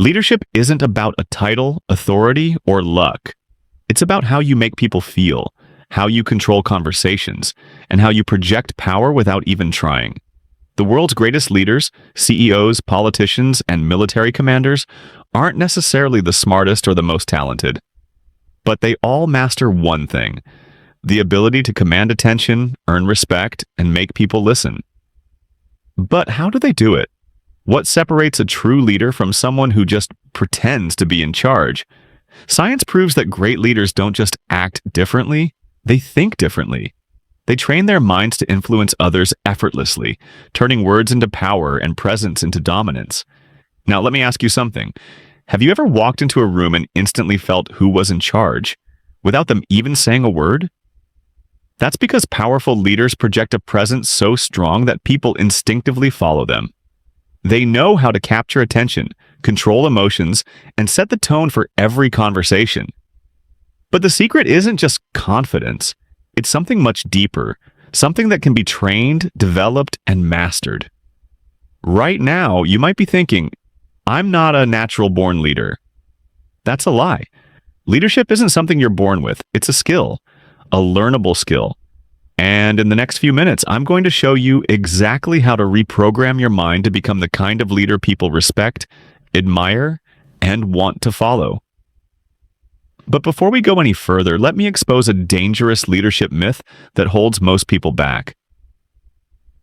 Leadership isn't about a title, authority, or luck. It's about how you make people feel, how you control conversations, and how you project power without even trying. The world's greatest leaders, CEOs, politicians, and military commanders, aren't necessarily the smartest or the most talented. But they all master one thing: the ability to command attention, earn respect, and make people listen. But how do they do it? What separates a true leader from someone who just pretends to be in charge? Science proves that great leaders don't just act differently, they think differently. They train their minds to influence others effortlessly, turning words into power and presence into dominance. Now, let me ask you something. Have you ever walked into a room and instantly felt who was in charge, without them even saying a word? That's because powerful leaders project a presence so strong that people instinctively follow them. They know how to capture attention, control emotions, and set the tone for every conversation. But the secret isn't just confidence. It's something much deeper, something that can be trained, developed, and mastered. Right now, you might be thinking, I'm not a natural-born leader. That's a lie. Leadership isn't something you're born with. It's a skill, a learnable skill. And in the next few minutes, I'm going to show you exactly how to reprogram your mind to become the kind of leader people respect, admire, and want to follow. But before we go any further, let me expose a dangerous leadership myth that holds most people back.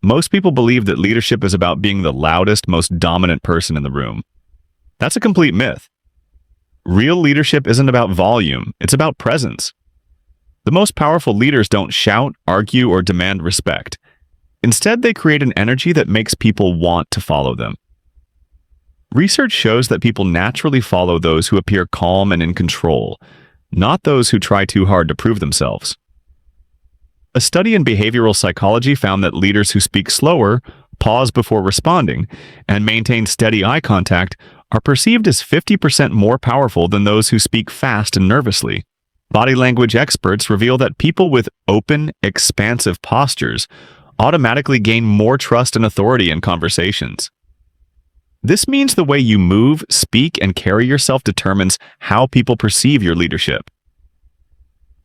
Most people believe that leadership is about being the loudest, most dominant person in the room. That's a complete myth. Real leadership isn't about volume, it's about presence. The most powerful leaders don't shout, argue, or demand respect. Instead, they create an energy that makes people want to follow them. Research shows that people naturally follow those who appear calm and in control, not those who try too hard to prove themselves. A study in behavioral psychology found that leaders who speak slower, pause before responding, and maintain steady eye contact are perceived as 50% more powerful than those who speak fast and nervously. Body language experts reveal that people with open, expansive postures automatically gain more trust and authority in conversations. This means the way you move, speak, and carry yourself determines how people perceive your leadership.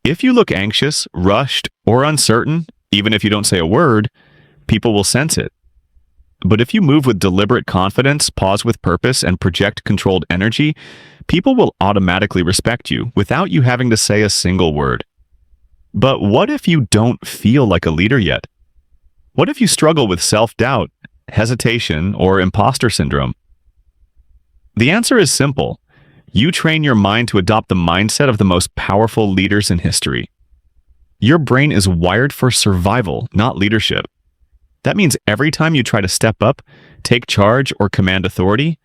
If you look anxious, rushed, or uncertain, even if you don't say a word, people will sense it. But if you move with deliberate confidence, pause with purpose, and project controlled energy, people will automatically respect you without you having to say a single word. But what if you don't feel like a leader yet? What if you struggle with self-doubt, hesitation, or imposter syndrome? The answer is simple. You train your mind to adopt the mindset of the most powerful leaders in history. Your brain is wired for survival, not leadership. That means every time you try to step up, take charge, or command authority,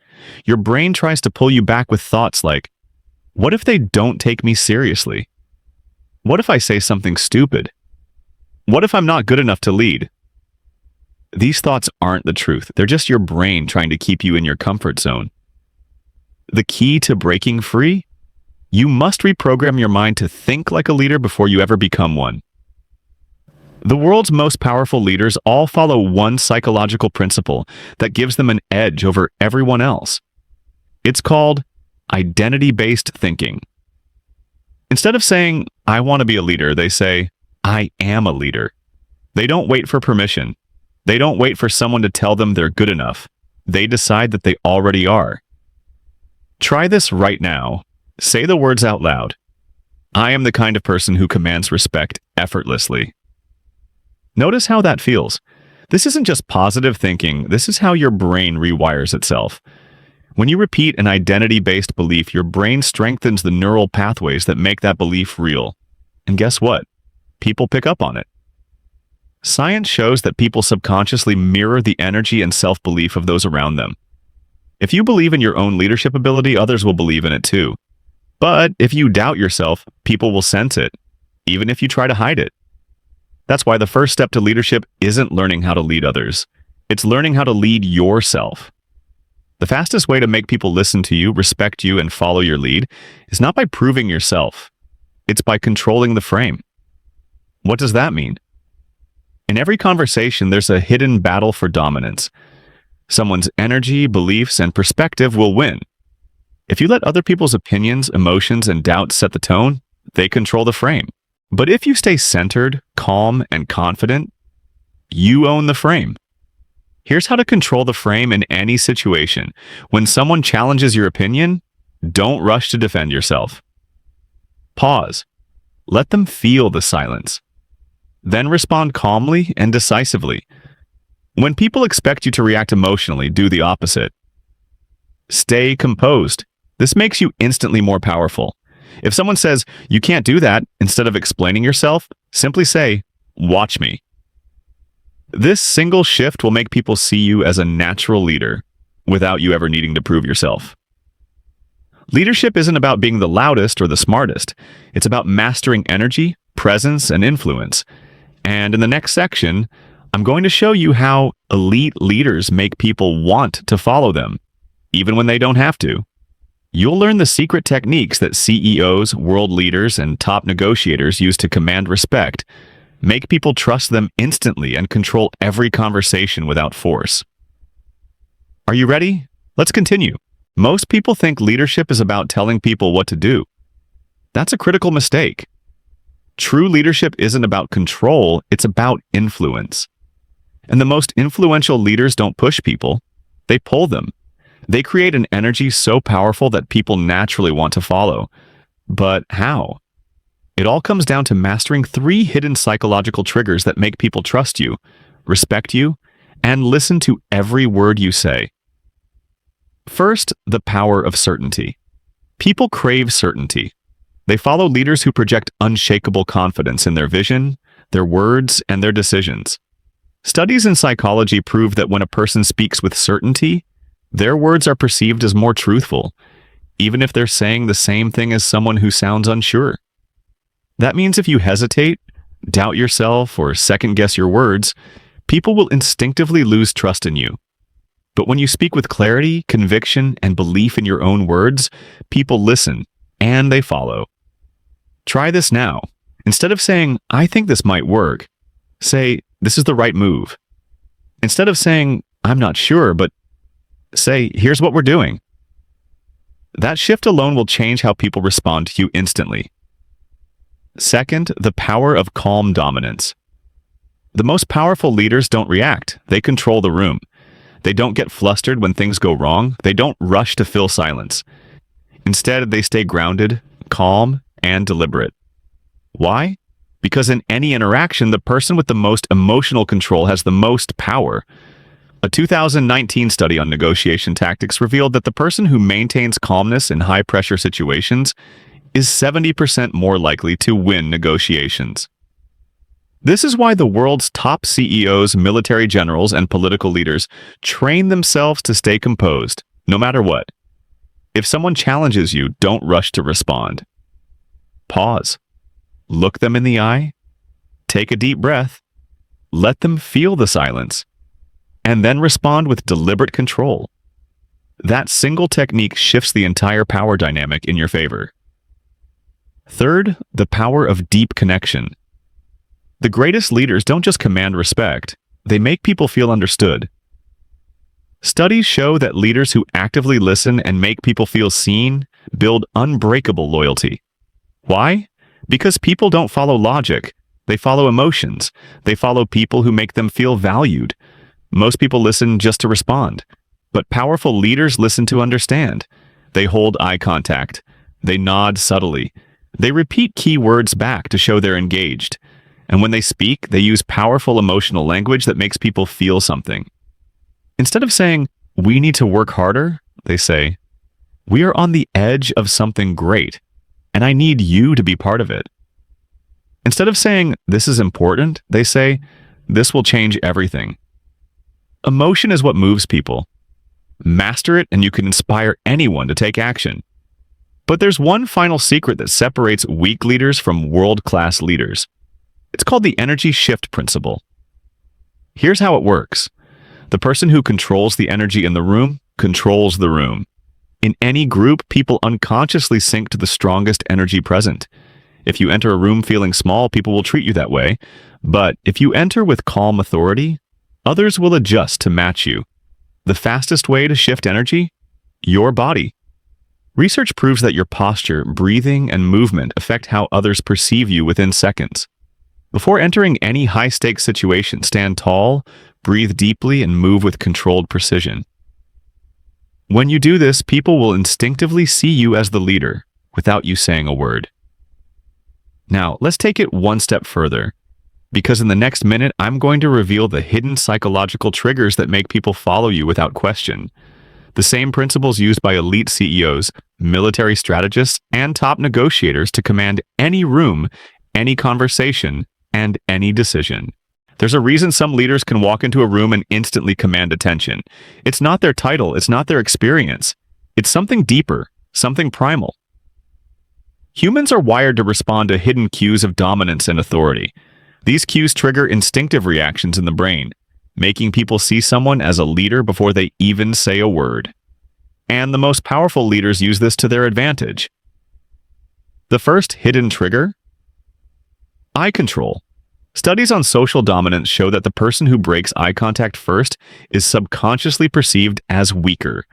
your brain tries to pull you back with thoughts like, what if they don't take me seriously? What if I say something stupid? What if I'm not good enough to lead? These thoughts aren't the truth. They're just your brain trying to keep you in your comfort zone. The key to breaking free? You must reprogram your mind to think like a leader before you ever become one. The world's most powerful leaders all follow one psychological principle that gives them an edge over everyone else. It's called identity-based thinking. Instead of saying, I want to be a leader, they say, I am a leader. They don't wait for permission. They don't wait for someone to tell them they're good enough. They decide that they already are. Try this right now. Say the words out loud. I am the kind of person who commands respect effortlessly. Notice how that feels. This isn't just positive thinking. This is how your brain rewires itself. When you repeat an identity-based belief, your brain strengthens the neural pathways that make that belief real. And guess what? People pick up on it. Science shows that people subconsciously mirror the energy and self-belief of those around them. If you believe in your own leadership ability, others will believe in it too. But if you doubt yourself, people will sense it, even if you try to hide it. That's why the first step to leadership isn't learning how to lead others. It's learning how to lead yourself. The fastest way to make people listen to you, respect you, and follow your lead is not by proving yourself. It's by controlling the frame. What does that mean? In every conversation, there's a hidden battle for dominance. Someone's energy, beliefs, and perspective will win. If you let other people's opinions, emotions, and doubts set the tone, they control the frame. But if you stay centered, calm, and confident, you own the frame. Here's how to control the frame in any situation. When someone challenges your opinion, don't rush to defend yourself. Pause. Let them feel the silence. Then respond calmly and decisively. When people expect you to react emotionally, do the opposite. Stay composed. This makes you instantly more powerful. If someone says, "You can't do that," instead of explaining yourself, simply say, "Watch me." This single shift will make people see you as a natural leader without you ever needing to prove yourself. Leadership isn't about being the loudest or the smartest. It's about mastering energy, presence, and influence. And in the next section, I'm going to show you how elite leaders make people want to follow them, even when they don't have to. You'll learn the secret techniques that CEOs, world leaders, and top negotiators use to command respect, make people trust them instantly, and control every conversation without force. Are you ready? Let's continue. Most people think leadership is about telling people what to do. That's a critical mistake. True leadership isn't about control, it's about influence. And the most influential leaders don't push people, they pull them. They create an energy so powerful that people naturally want to follow. But how? It all comes down to mastering 3 hidden psychological triggers that make people trust you, respect you, and listen to every word you say. First, the power of certainty. People crave certainty. They follow leaders who project unshakable confidence in their vision, their words, and their decisions. Studies in psychology prove that when a person speaks with certainty, their words are perceived as more truthful, even if they're saying the same thing as someone who sounds unsure. That means if you hesitate, doubt yourself, or second-guess your words, people will instinctively lose trust in you. But when you speak with clarity, conviction, and belief in your own words, people listen, and they follow. Try this now. Instead of saying, "I think this might work," say, "This is the right move." Instead of saying, "I'm not sure," but say, "Here's what we're doing." That shift alone will change how people respond to you instantly. Second, the power of calm dominance. The most powerful leaders don't react, they control the room. They don't get flustered when things go wrong, they don't rush to fill silence. Instead, they stay grounded, calm, and deliberate. Why? Because in any interaction, the person with the most emotional control has the most power. A 2019 study on negotiation tactics revealed that the person who maintains calmness in high-pressure situations is 70% more likely to win negotiations. This is why the world's top CEOs, military generals, and political leaders train themselves to stay composed, no matter what. If someone challenges you, don't rush to respond. Pause. Look them in the eye. Take a deep breath. Let them feel the silence. And then respond with deliberate control. That single technique shifts the entire power dynamic in your favor. Third, the power of deep connection. The greatest leaders don't just command respect, they make people feel understood. Studies show that leaders who actively listen and make people feel seen build unbreakable loyalty. Why? Because people don't follow logic, they follow emotions. They follow people who make them feel valued. Most people listen just to respond, but powerful leaders listen to understand. They hold eye contact. They nod subtly. They repeat key words back to show they're engaged. And when they speak, they use powerful emotional language that makes people feel something. Instead of saying, "We need to work harder," they say, "We are on the edge of something great, and I need you to be part of it." Instead of saying, "This is important," they say, "This will change everything." Emotion is what moves people. Master it and you can inspire anyone to take action. But there's one final secret that separates weak leaders from world-class leaders. It's called the energy shift principle. Here's how it works. The person who controls the energy in the room controls the room. In any group, people unconsciously sync to the strongest energy present. If you enter a room feeling small, people will treat you that way. But if you enter with calm authority, others will adjust to match you. The fastest way to shift energy? Your body. Research proves that your posture, breathing, and movement affect how others perceive you within seconds. Before entering any high-stakes situation, stand tall, breathe deeply, and move with controlled precision. When you do this, people will instinctively see you as the leader, without you saying a word. Now, let's take it one step further, because in the next minute, I'm going to reveal the hidden psychological triggers that make people follow you without question. The same principles used by elite CEOs, military strategists, and top negotiators to command any room, any conversation, and any decision. There's a reason some leaders can walk into a room and instantly command attention. It's not their title, it's not their experience. It's something deeper, something primal. Humans are wired to respond to hidden cues of dominance and authority. These cues trigger instinctive reactions in the brain, making people see someone as a leader before they even say a word. And the most powerful leaders use this to their advantage. The first hidden trigger: eye control. Studies on social dominance show that the person who breaks eye contact first is subconsciously perceived as weaker.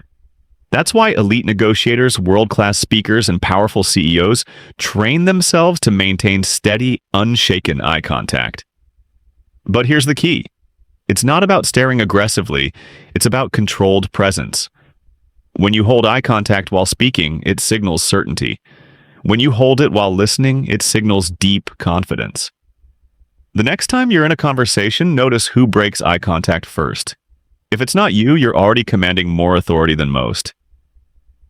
That's why elite negotiators, world-class speakers, and powerful CEOs train themselves to maintain steady, unshaken eye contact. But here's the key. It's not about staring aggressively, it's about controlled presence. When you hold eye contact while speaking, it signals certainty. When you hold it while listening, it signals deep confidence. The next time you're in a conversation, notice who breaks eye contact first. If it's not you, you're already commanding more authority than most.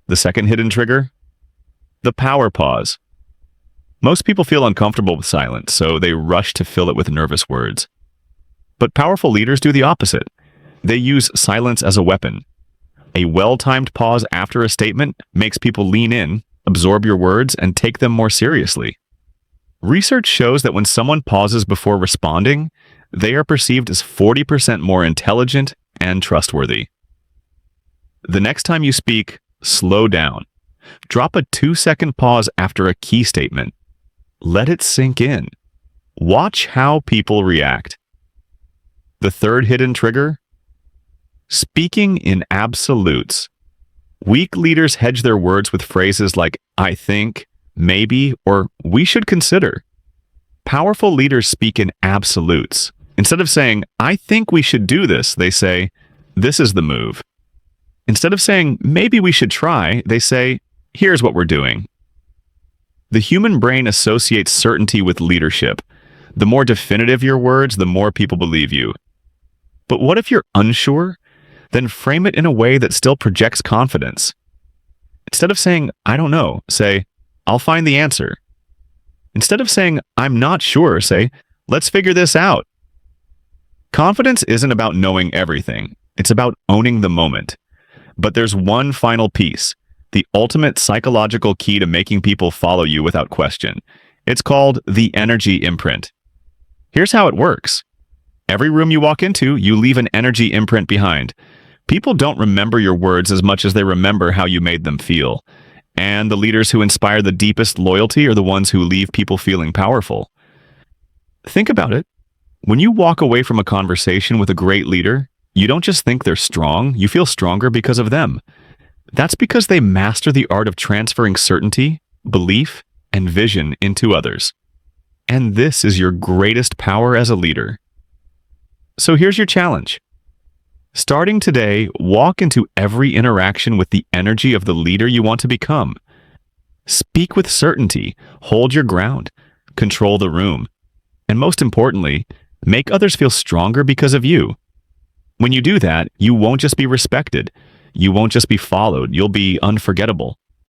The second hidden trigger: the power pause. Most people feel uncomfortable with silence, so they rush to fill it with nervous words. But powerful leaders do the opposite. They use silence as a weapon. A well-timed pause after a statement makes people lean in, absorb your words, and take them more seriously. Research shows that when someone pauses before responding, they are perceived as 40% more intelligent and trustworthy. The next time you speak, slow down. Drop a 2-second pause after a key statement. Let it sink in. Watch how people react. The third hidden trigger: speaking in absolutes. Weak leaders hedge their words with phrases like "I think," "maybe," or "we should consider." Powerful leaders speak in absolutes. Instead of saying, "I think we should do this," they say, "This is the move." Instead of saying, "Maybe we should try," they say, "Here's what we're doing." The human brain associates certainty with leadership. The more definitive your words, the more people believe you. But what if you're unsure? Then frame it in a way that still projects confidence. Instead of saying, "I don't know," say, "I'll find the answer." Instead of saying, "I'm not sure," say, "Let's figure this out." Confidence isn't about knowing everything. It's about owning the moment. But there's one final piece, the ultimate psychological key to making people follow you without question. It's called the energy imprint. Here's how it works. Every room you walk into, you leave an energy imprint behind. People don't remember your words as much as they remember how you made them feel. And the leaders who inspire the deepest loyalty are the ones who leave people feeling powerful. Think about it. When you walk away from a conversation with a great leader, you don't just think they're strong, you feel stronger because of them. That's because they master the art of transferring certainty, belief, and vision into others. And this is your greatest power as a leader. So here's your challenge. Starting today, walk into every interaction with the energy of the leader you want to become. Speak with certainty, hold your ground, control the room, and most importantly, make others feel stronger because of you. When you do that, you won't just be respected, you won't just be followed, you'll be unforgettable.